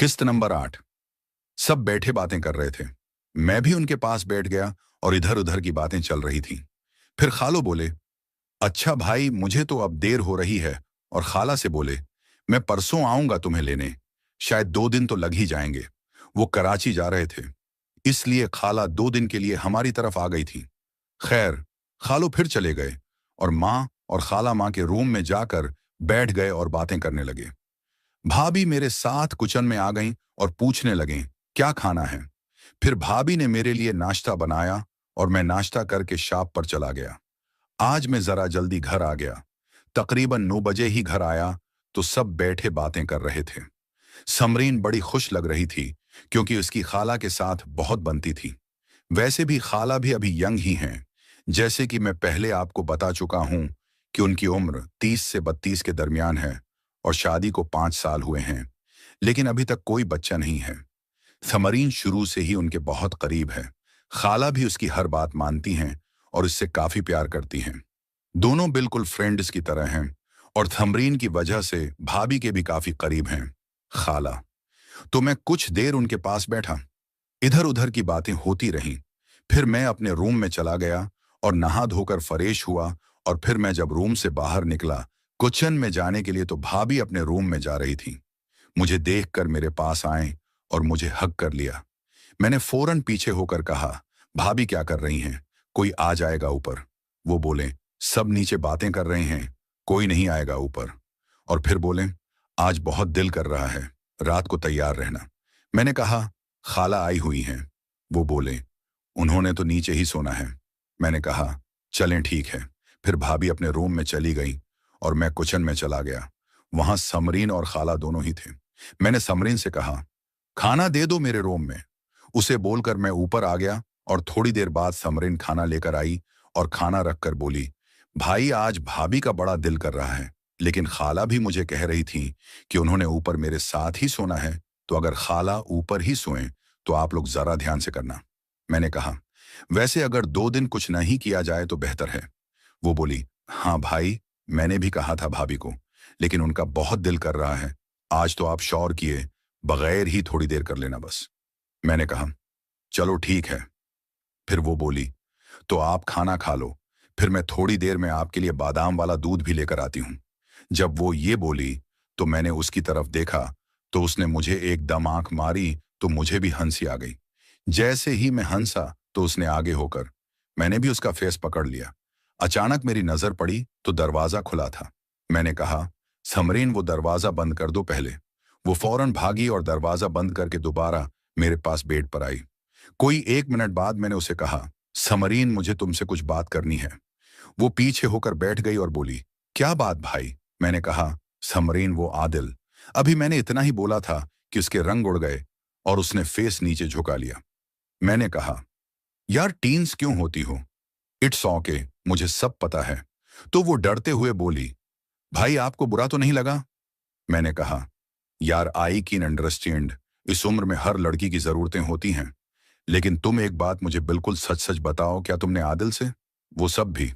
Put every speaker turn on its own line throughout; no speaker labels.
किस्त नंबर 8। सब बैठे बातें कर रहे थे। मैं भी उनके पास बैठ गया और इधर उधर की बातें चल रही थीं। फिर खालो बोले, अच्छा भाई मुझे तो अब देर हो रही है। और खाला से बोले, मैं परसों आऊंगा तुम्हें लेने, शायद 2 दिन तो लग ही जाएंगे। वो कराची जा रहे थे, इसलिए खाला 2 दिन के लिए हमारी तरफ आ गई थी। खैर, खालो फिर चले गए और माँ और खाला माँ के रूम में जाकर बैठ गए और बातें करने लगे। भाभी मेरे साथ किचन में आ गईं और पूछने लगीं, क्या खाना है। फिर भाभी ने मेरे लिए नाश्ता बनाया और मैं नाश्ता करके शॉप पर चला गया। आज मैं जरा जल्दी घर आ गया। तकरीबन 9 बजे ही घर आया तो सब बैठे बातें कर रहे थे। समरीन बड़ी खुश लग रही थी क्योंकि उसकी खाला के साथ बहुत बनती थी। वैसे भी खाला भी अभी यंग ही हैं। जैसे कि मैं पहले आपको बता चुका हूं कि उनकी उम्र 30 से 32 के दरमियान है और शादी को 5 साल हुए हैं, लेकिन अभी तक कोई बच्चा नहीं है। समरीन शुरू से ही उनके बहुत करीब है। खाला भी उसकी हर बात मानती हैं और उससे काफी प्यार करती हैं। दोनों बिल्कुल फ्रेंड्स की तरह हैं और थमरीन की वजह से भाभी के भी काफी करीब हैं। खाला तो मैं कुछ देर उनके पास बैठा, इधर उधर की बातें होती रहीं। फिर मैं अपने रूम में चला गया और नहा धोकर फ्रेश हुआ। और फिर मैं जब रूम से बाहर निकला किचन में जाने के लिए तो भाभी अपने रूम में जा रही थी। मुझे देखकर मेरे पास आए और मुझे हग कर लिया। मैंने फौरन पीछे होकर कहा, भाभी क्या कर रही हैं, कोई आ जाएगा ऊपर। वो बोले, सब नीचे बातें कर रहे हैं, कोई नहीं आएगा ऊपर। और फिर बोले, आज बहुत दिल कर रहा है, रात को तैयार रहना। मैंने कहा, खाला आई हुई हैं। वो बोले, उन्होंने तो नीचे ही सोना है। मैंने कहा, चलें ठीक है। फिर भाभी अपने रूम में चली गई और मैं किचन में चला गया। वहां समरीन और खाला दोनों ही थे। मैंने समरीन से कहा, खाना दे दो मेरे रूम में। उसे बोलकर मैं ऊपर आ गया और थोड़ी देर बाद समरीन खाना लेकर आई और खाना रखकर बोली, भाई आज भाभी का बड़ा दिल कर रहा है, लेकिन खाला भी मुझे कह रही थी कि उन्होंने ऊपर मेरे साथ ही सोना है, तो अगर खाला ऊपर ही सोएं तो आप लोग जरा ध्यान से करना। मैंने कहा, वैसे अगर 2 दिन कुछ नहीं किया जाए तो बेहतर है। वो बोली, हाँ भाई, मैंने भी कहा था भाभी को, लेकिन उनका बहुत दिल कर रहा है। आज तो आप शौर किए बगैर ही थोड़ी देर कर लेना बस। मैंने कहा, चलो ठीक है। फिर वो बोली, तो आप खाना खा लो, फिर मैं थोड़ी देर में आपके लिए बादाम वाला दूध भी लेकर आती हूँ। जब वो ये बोली तो मैंने उसकी तरफ देखा तो उसने मुझे एकदम आंख मारी तो मुझे भी हंसी आ गई। जैसे ही मैं हंसा तो उसने आगे होकर, मैंने भी उसका फेस पकड़ लिया। अचानक मेरी नजर पड़ी तो दरवाजा खुला था। मैंने कहा, समरीन वो दरवाजा बंद कर दो पहले। वो फौरन भागी और दरवाजा बंद करके दोबारा मेरे पास बेड पर आई। कोई 1 मिनट बाद मैंने उसे कहा, समरीन मुझे तुमसे कुछ बात करनी है। वो पीछे होकर बैठ गई और बोली, क्या बात भाई। मैंने कहा, समरीन वो आदिल। अभी मैंने इतना ही बोला था कि उसके रंग उड़ गए और उसने फेस नीचे झुका लिया। मैंने कहा, यार टीन्स क्यों होती हो, इट्स ओके, मुझे सब पता है। तो वो डरते हुए बोली, भाई आपको बुरा तो नहीं लगा। मैंने कहा, यार आई कैन अंडरस्टैंड, इस उम्र में हर लड़की की जरूरतें होती हैं, लेकिन तुम एक बात मुझे बिल्कुल सच सच बताओ, क्या तुमने आदिल से वो सब भी।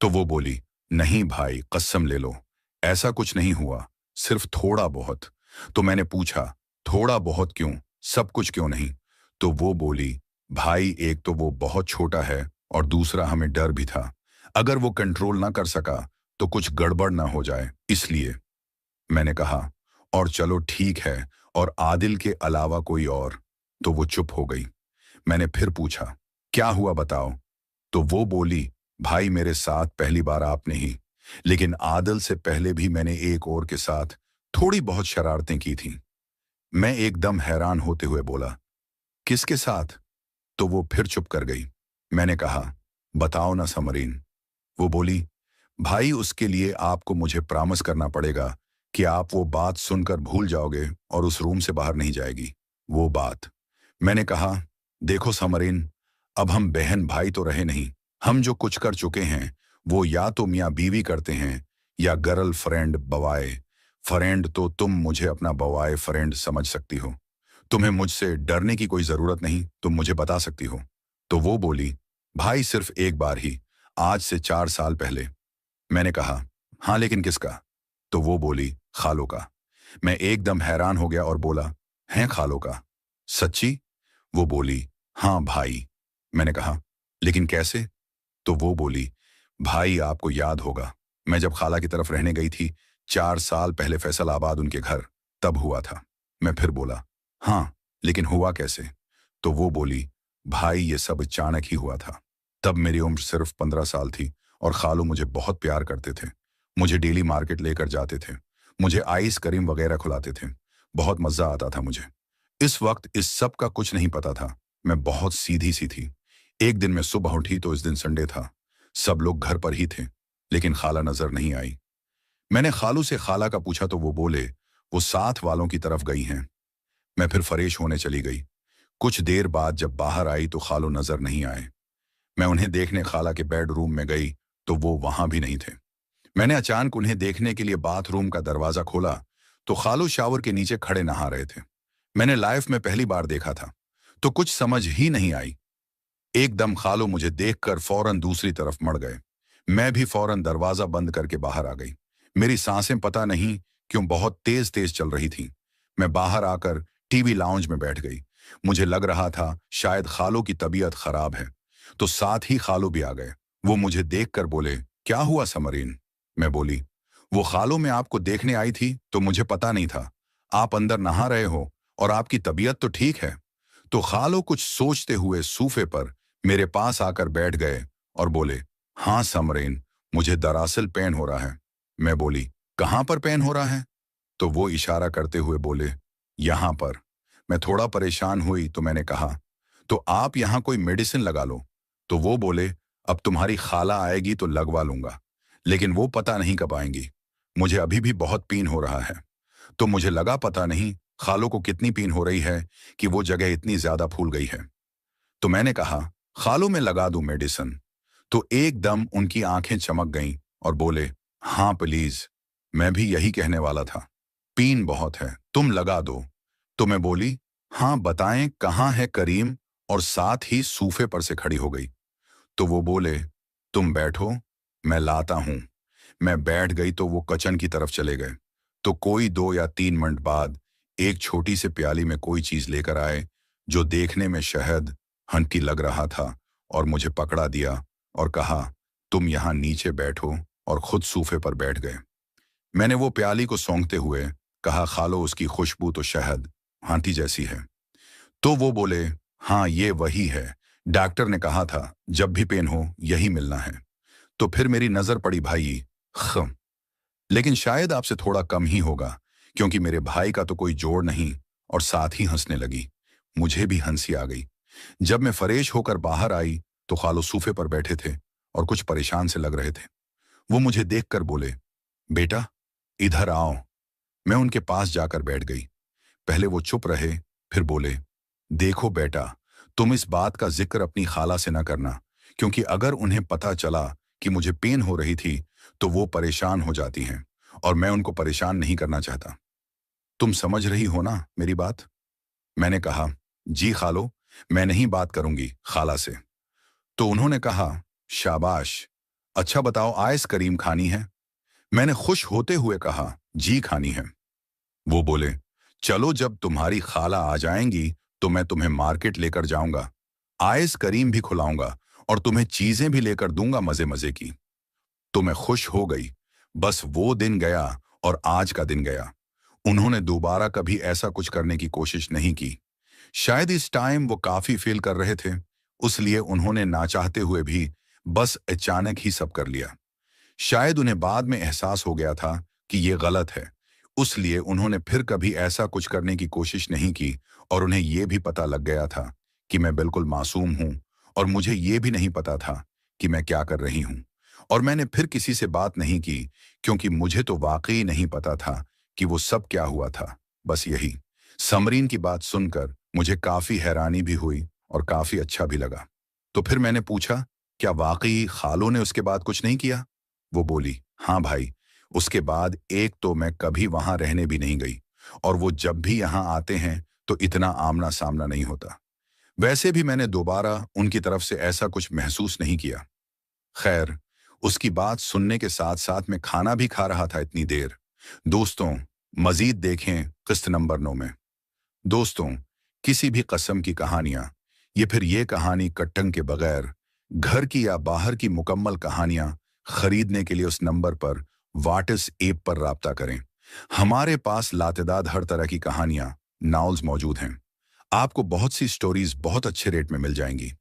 तो वो बोली, नहीं भाई कसम ले लो, ऐसा कुछ नहीं हुआ, सिर्फ थोड़ा बहुत। तो मैंने पूछा, थोड़ा बहुत क्यों, सब कुछ क्यों नहीं। तो वो बोली, भाई एक तो वो बहुत छोटा है और दूसरा हमें डर भी था, अगर वो कंट्रोल ना कर सका तो कुछ गड़बड़ ना हो जाए, इसलिए। मैंने कहा, और चलो ठीक है, और आदिल के अलावा कोई और। तो वो चुप हो गई। मैंने फिर पूछा, क्या हुआ बताओ। तो वो बोली, भाई मेरे साथ पहली बार आपने ही, लेकिन आदिल से पहले भी मैंने एक और के साथ थोड़ी बहुत शरारतें की थी। मैं एकदम हैरान होते हुए बोला, किसके साथ। तो वो फिर चुप कर गई। मैंने कहा, बताओ ना समरीन। वो बोली, भाई उसके लिए आपको मुझे प्रॉमिस करना पड़ेगा कि आप वो बात सुनकर भूल जाओगे और उस रूम से बाहर नहीं जाएगी, वो बात। मैंने कहा, देखो समरीन, अब हम बहन भाई तो रहे नहीं। हम जो कुछ कर चुके हैं वो या तो मियाँ बीवी करते हैं या गर्ल फ्रेंड बवाए फ्रेंड। तो तुम मुझे अपना बवाए फ्रेंड समझ सकती हो। तुम्हें मुझसे डरने की कोई जरूरत नहीं, तुम मुझे बता सकती हो। तो वो बोली, भाई सिर्फ एक बार ही, आज से 4 साल पहले। मैंने कहा, हाँ लेकिन किसका। तो वो बोली, खालो का। मैं एकदम हैरान हो गया और बोला, हैं खालों का। सच्ची? वो बोली, हाँ भाई। मैंने कहा, लेकिन कैसे? तो वो बोली, भाई आपको याद होगा, मैं जब खाला की तरफ रहने गई थी 4 साल पहले फैसलाबाद उनके घर, तब हुआ था। मैं फिर बोला, हाँ, लेकिन हुआ कैसे? तो वो बोली, भाई ये सब अचानक ही हुआ था। तब मेरी उम्र सिर्फ 15 साल थी और खालू मुझे बहुत प्यार करते थे। मुझे डेली मार्केट लेकर जाते थे, मुझे आइस क्रीम वगैरह खिलाते थे। बहुत मजा आता था मुझे। इस वक्त इस सब का कुछ नहीं पता था। मैं बहुत सीधी सी थी। एक दिन मैं सुबह उठी तो इस दिन संडे था। सब लोग घर पर ही थे, लेकिन खाला नजर नहीं आई। मैंने खालू से खाला का पूछा तो वो बोले, वो साथ वालों की तरफ गई हैं। मैं फिर फरेश होने चली गई। कुछ देर बाद जब बाहर आई तो खालू नजर नहीं आए। मैं उन्हें देखने खाला के बेडरूम में गई तो वो वहां भी नहीं थे। मैंने अचानक उन्हें देखने के लिए बाथरूम का दरवाजा खोला तो खालू शावर के नीचे खड़े नहा रहे थे। मैंने लाइफ में पहली बार देखा था, तो कुछ समझ ही नहीं आई। एकदम खालू मुझे देखकर फौरन दूसरी तरफ मुड़ गए। मैं भी फौरन दरवाजा बंद करके बाहर आ गई। मेरी सांसें पता नहीं क्यों बहुत तेज तेज चल रही थी। मैं बाहर आकर टीवी लाउंज में बैठ गई। मुझे लग रहा था शायद खालू की तबीयत खराब है। तो साथ ही खालू भी आ गए। वो मुझे देखकर बोले, क्या हुआ समरीन? मैं बोली, वो खालू में आपको देखने आई थी तो मुझे पता नहीं था। आप अंदर नहा रहे हो और आपकी तबीयत तो ठीक है। तो खालू कुछ सोचते हुए सोफे पर मेरे पास आकर बैठ गए और बोले, हाँ समरीन, मुझे दरअसल पेन हो रहा है। मैं बोली, कहाँ पर पेन हो रहा है? तो वो इशारा करते हुए बोले, यहाँ पर। मैं थोड़ा परेशान हुई तो मैंने कहा, तो आप यहाँ कोई मेडिसिन लगा लो। तो वो बोले, अब तुम्हारी खाला आएगी तो लगवा लूंगा, लेकिन वो पता नहीं कब आएंगी। मुझे अभी भी बहुत पीन हो रहा है। तो मुझे लगा पता नहीं खालों को कितनी पीन हो रही है कि वो जगह इतनी ज्यादा फूल गई है। तो मैंने कहा, खालों में लगा दूं मेडिसिन? तो एकदम उनकी आंखें चमक गईं और बोले, हाँ प्लीज, मैं भी यही कहने वाला था। पीन बहुत है, तुम लगा दो। तो मैं बोली, हाँ बताएं कहाँ है करीम, और साथ ही सोफे पर से खड़ी हो गई। तो वो बोले, तुम बैठो, मैं लाता हूं। मैं बैठ गई तो वो किचन की तरफ चले गए। तो कोई 2 या 3 मिनट बाद एक छोटी सी प्याली में कोई चीज लेकर आए जो देखने में शहद हंटी लग रहा था, और मुझे पकड़ा दिया और कहा, तुम यहाँ नीचे बैठो, और खुद सोफे पर बैठ गए। मैंने वो प्याली को सूंघते हुए कहा, खालो उसकी खुशबू तो शहद हांटी जैसी है। तो वो बोले, हाँ ये वही है, डॉक्टर ने कहा था जब भी पेन हो यही मिलना है। तो फिर मेरी नजर पड़ी भाई खम, लेकिन शायद आपसे थोड़ा कम ही होगा, क्योंकि मेरे भाई का तो कोई जोड़ नहीं। और साथ ही हंसने लगी। मुझे भी हंसी आ गई। जब मैं फरेश होकर बाहर आई तो खालो सोफे पर बैठे थे और कुछ परेशान से लग रहे थे। वो मुझे देखकर बोले, बेटा इधर आओ। मैं उनके पास जाकर बैठ गई। पहले वो चुप रहे, फिर बोले, देखो बेटा, तुम इस बात का जिक्र अपनी खाला से न करना, क्योंकि अगर उन्हें पता चला कि मुझे पेन हो रही थी तो वो परेशान हो जाती हैं, और मैं उनको परेशान नहीं करना चाहता। तुम समझ रही हो ना मेरी बात? मैंने कहा, जी खालो, मैं नहीं बात करूंगी खाला से। तो उन्होंने कहा, शाबाश, अच्छा बताओ आइसक्रीम खानी है? मैंने खुश होते हुए कहा, जी खानी है। वो बोले, चलो जब तुम्हारी खाला आ जाएंगी तो मैं तुम्हें मार्केट लेकर जाऊंगा, आइसक्रीम भी खुलाऊंगा, और तुम्हें चीजें भी लेकर दूंगा मजे मजे की। तो मैं खुश हो गई। बस वो दिन गया और आज का दिन गया। उन्होंने दोबारा कभी ऐसा कुछ करने की कोशिश नहीं की। शायद इस टाइम वो काफी फील कर रहे थे, उसलिए उन्होंने ना चाहते हुए भी बस अचानक ही सब कर लिया। शायद उन्हें बाद में एहसास हो गया था कि ये गलत है, उसलिए उन्होंने फिर कभी ऐसा कुछ करने की कोशिश नहीं की। और उन्हें यह भी पता लग गया था कि मैं बिल्कुल मासूम हूं, और मुझे यह भी नहीं पता था कि मैं क्या कर रही हूं। और मैंने फिर किसी से बात नहीं की, क्योंकि मुझे तो वाकई नहीं पता था कि वो सब क्या हुआ था। बस यही। समरीन की बात सुनकर मुझे काफी हैरानी भी हुई और काफी अच्छा भी लगा। तो फिर मैंने पूछा, क्या वाकई खालों ने उसके बाद कुछ नहीं किया? वो बोली, हाँ भाई, उसके बाद एक तो मैं कभी वहां रहने भी नहीं गई, और वो जब भी यहाँ आते हैं तो इतना आमना सामना नहीं होता। वैसे भी मैंने दोबारा उनकी तरफ से ऐसा कुछ महसूस नहीं किया। खैर, उसकी बात सुनने के साथ साथ मैं खाना भी खा रहा था इतनी देर। दोस्तों, मजीद देखें किस्त नंबर 9 में। दोस्तों, किसी भी कसम की कहानियां, ये फिर ये कहानी कट्टंग के बगैर, घर की या बाहर की मुकम्मल कहानियां खरीदने के लिए उस नंबर पर वाटिस ऐप पर राब्ता करें। हमारे पास लातेदाद हर तरह की कहानियां, नॉवेल्स मौजूद हैं। आपको बहुत सी स्टोरीज बहुत अच्छे रेट में मिल जाएंगी।